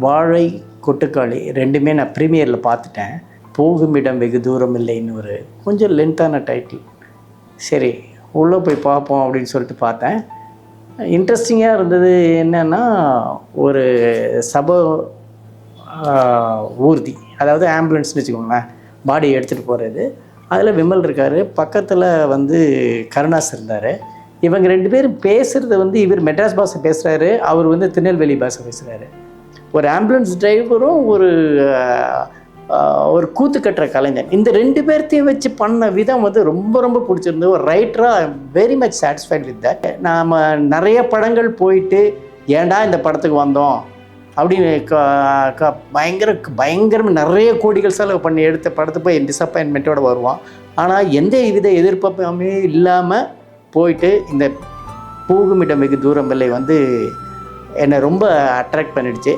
வாழை, கொட்டுக்காளி 2மே நான் ப்ரீமியரில் பார்த்துட்டேன். போகும் இடம் வெகு தூரம் இல்லைன்னு ஒரு கொஞ்சம் லென்த்தான டைட்டில். சரி உள்ளே போய் பார்ப்போம் அப்படின்னு சொல்லிட்டு பார்த்தேன். இன்ட்ரெஸ்டிங்காக இருந்தது என்னென்னா, ஒரு சப ஊர்தி, அதாவது ஆம்புலன்ஸ்னு வச்சுக்கோங்களேன், பாடியை எடுத்துகிட்டு போகிறது. அதில் விமல் இருக்கார், பக்கத்தில் வந்து கருணாஸ் இருந்தார். இவங்க 2 பேரும் பேசுகிறது வந்து இவர் மெட்ராஸ் பாஷை பேசுகிறாரு, அவர் வந்து திருநெல்வேலி பாஷை பேசுகிறாரு. ஒரு ஆம்புலன்ஸ் டிரைவரும் ஒரு கூத்து கட்டுற கலைஞன், இந்த 2 பேர்த்தையும் வச்சு பண்ண விதம் வந்து ரொம்ப ரொம்ப பிடிச்சிருந்தது. ஒரு ரைட்டராக very much satisfied with that. நாம் நிறைய படங்கள் போயிட்டு ஏன்டா இந்த படத்துக்கு வந்தோம் அப்படின்னு பயங்கரமாக நிறைய கோடிகள் செலவு பண்ணி எடுத்த படத்தை போய் டிசப்பாயின்மெண்ட்டோடு வருவான். ஆனால் எந்த வித எதிர்பார்ப்புமே இல்லாமல் போயிட்டு இந்த போகும் இடம் வெகு தூரம் இல்லை வந்து என்னை ரொம்ப அட்ராக்ட் பண்ணிடுச்சு.